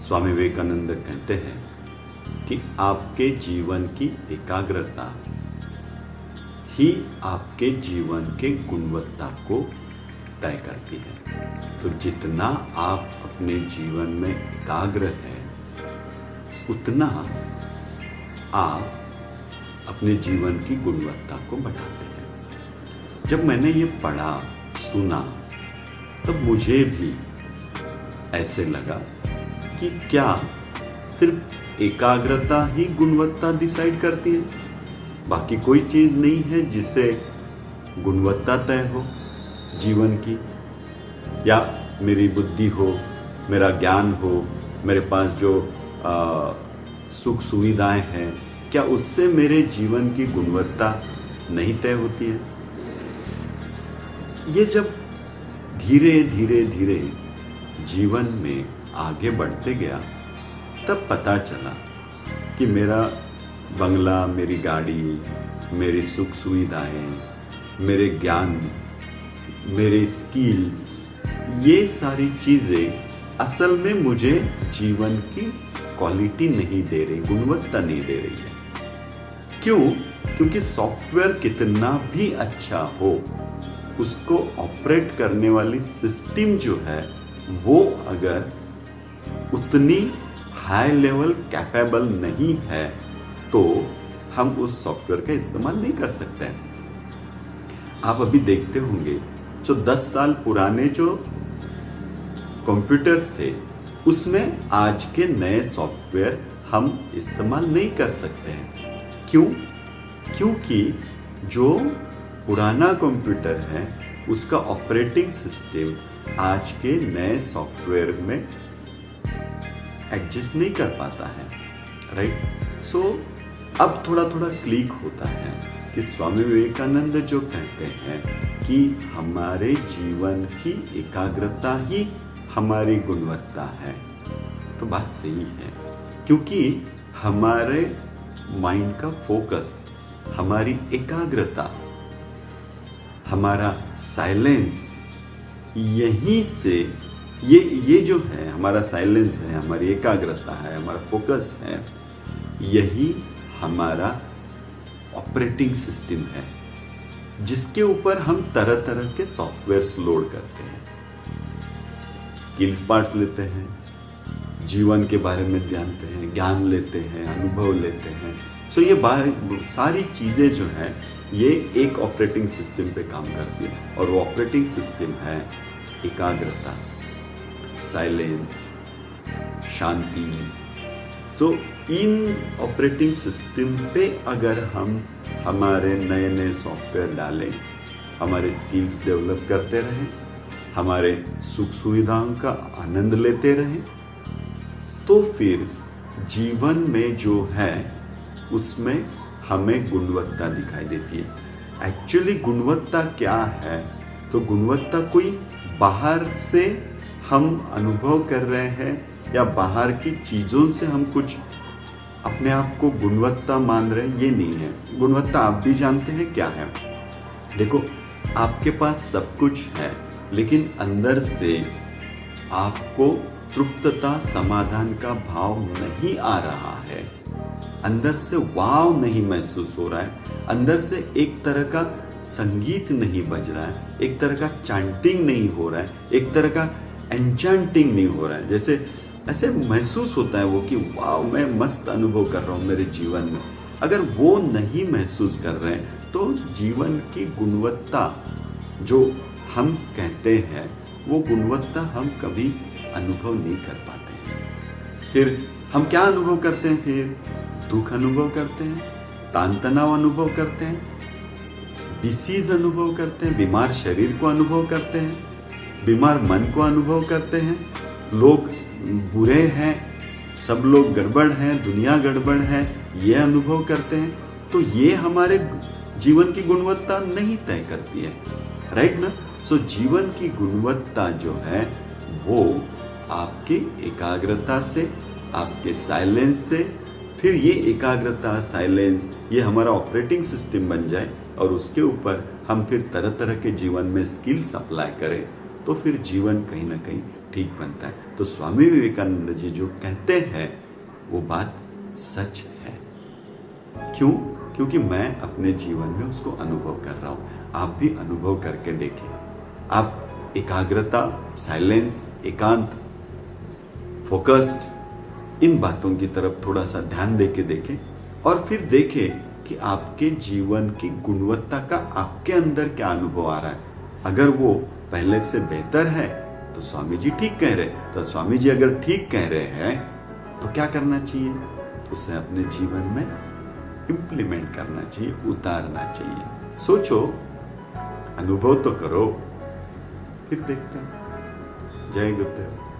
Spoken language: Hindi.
स्वामी विवेकानंद कहते हैं कि आपके जीवन की एकाग्रता ही आपके जीवन के गुणवत्ता को तय करती है। तो जितना आप अपने जीवन में एकाग्र हैं, उतना आप अपने जीवन की गुणवत्ता को बढ़ाते हैं। जब मैंने ये पढ़ा, सुना, तब मुझे भी ऐसे लगा कि क्या सिर्फ एकाग्रता ही गुणवत्ता डिसाइड करती है, बाकी कोई चीज नहीं है जिससे गुणवत्ता तय हो जीवन की? या मेरी बुद्धि हो, मेरा ज्ञान हो, मेरे पास जो सुख सुविधाएं हैं, क्या उससे मेरे जीवन की गुणवत्ता नहीं तय होती है? ये जब धीरे धीरे धीरे जीवन में आगे बढ़ते गया, तब पता चला कि मेरा बंगला, मेरी गाड़ी, मेरी सुख सुविधाएं, मेरे ज्ञान, मेरे स्किल्स, ये सारी चीजें असल में मुझे जीवन की क्वालिटी नहीं दे रही, गुणवत्ता नहीं दे रही है। क्यों? क्योंकि सॉफ्टवेयर कितना भी अच्छा हो, उसको ऑपरेट करने वाली सिस्टम जो है वो अगर उतनी हाई लेवल कैपेबल नहीं है तो हम उस सॉफ्टवेयर का इस्तेमाल नहीं कर सकते हैं। आप अभी देखते होंगे जो 10 साल पुराने जो कंप्यूटर्स थे, उसमें आज के नए सॉफ्टवेयर हम इस्तेमाल नहीं कर सकते हैं। क्यों? क्योंकि जो पुराना कंप्यूटर है उसका ऑपरेटिंग सिस्टम आज के नए सॉफ्टवेयर में एडजस्ट नहीं कर पाता है, राइट? सो अब थोड़ा थोड़ा क्लिक होता है कि स्वामी विवेकानंद जो कहते हैं कि हमारे जीवन की एकाग्रता ही हमारी गुणवत्ता है, तो बात सही है। क्योंकि हमारे माइंड का फोकस, हमारी एकाग्रता, हमारा साइलेंस, यहीं से ये जो है हमारा साइलेंस है, हमारी एकाग्रता है, हमारा फोकस है, यही हमारा ऑपरेटिंग सिस्टम है, जिसके ऊपर हम तरह तरह के सॉफ्टवेयर्स लोड करते हैं, स्किल्स पार्ट्स लेते हैं, जीवन के बारे में जानते हैं, ज्ञान लेते हैं, अनुभव लेते हैं। सो ये सारी चीजें जो हैं ये एक ऑपरेटिंग सिस्टम पे काम करती है, और वो ऑपरेटिंग सिस्टम है एकाग्रता, साइलेंस, शांति। तो इन ऑपरेटिंग सिस्टम पे अगर हम हमारे नए नए सॉफ्टवेयर डालें, हमारे स्किल्स डेवलप करते रहें, हमारे सुख सुविधाओं का आनंद लेते रहें, तो फिर जीवन में जो है उसमें हमें गुणवत्ता दिखाई देती है। एक्चुअली गुणवत्ता क्या है? तो गुणवत्ता कोई बाहर से हम अनुभव कर रहे हैं या बाहर की चीजों से हम कुछ अपने आप को गुणवत्ता मान रहे हैं, ये नहीं है। गुणवत्ता आप भी जानते हैं क्या है। देखो, आपके पास सब कुछ है, लेकिन अंदर से आपको तृप्तता, समाधान का भाव नहीं आ रहा है, अंदर से वाव नहीं महसूस हो रहा है, अंदर से एक तरह का संगीत नहीं बज रहा है, एक तरह का चांटिंग नहीं हो रहा है, एक तरह का एन्चेंटिंग नहीं हो रहा है, जैसे ऐसे महसूस होता है वो कि वाव, मैं मस्त अनुभव कर रहा हूँ मेरे जीवन में। अगर वो नहीं महसूस कर रहे हैं तो जीवन की गुणवत्ता जो हम कहते हैं, वो गुणवत्ता हम कभी अनुभव नहीं कर पाते हैं। फिर हम क्या अनुभव करते हैं? फिर दुख अनुभव करते हैं, तान तनाव अनुभव करते हैं, डिसीज अनुभव करते हैं, बीमार शरीर को अनुभव करते हैं, बीमार मन को अनुभव करते हैं, लोग बुरे हैं, सब लोग गड़बड़ हैं, दुनिया गड़बड़ है, ये अनुभव करते हैं। तो ये हमारे जीवन की गुणवत्ता नहीं तय करती है, राइट ना? सो जीवन की गुणवत्ता जो है वो आपकी एकाग्रता से, आपके साइलेंस से, फिर ये एकाग्रता, साइलेंस, ये हमारा ऑपरेटिंग सिस्टम बन जाए और उसके ऊपर हम फिर तरह तरह के जीवन में स्किल्स अप्लाई करें, तो फिर जीवन कहीं ना कहीं ठीक बनता है। तो स्वामी विवेकानंद जी जो कहते हैं वो बात सच है। क्यों? क्योंकि मैं अपने जीवन में उसको अनुभव कर रहा हूं। आप भी अनुभव करके देखें। आप एकाग्रता, साइलेंस, एकांत, फोकस्ड, इन बातों की तरफ थोड़ा सा ध्यान देके देखें और फिर देखें कि आपके जीवन की गुणवत्ता का आपके अंदर क्या अनुभव आ रहा है। अगर वो पहले से बेहतर है तो स्वामी जी ठीक कह रहे। तो स्वामी जी अगर ठीक कह रहे हैं तो क्या करना चाहिए? उसे अपने जीवन में इंप्लीमेंट करना चाहिए, उतारना चाहिए। सोचो, अनुभव तो करो, फिर देखते हैं। जय गुरुदेव।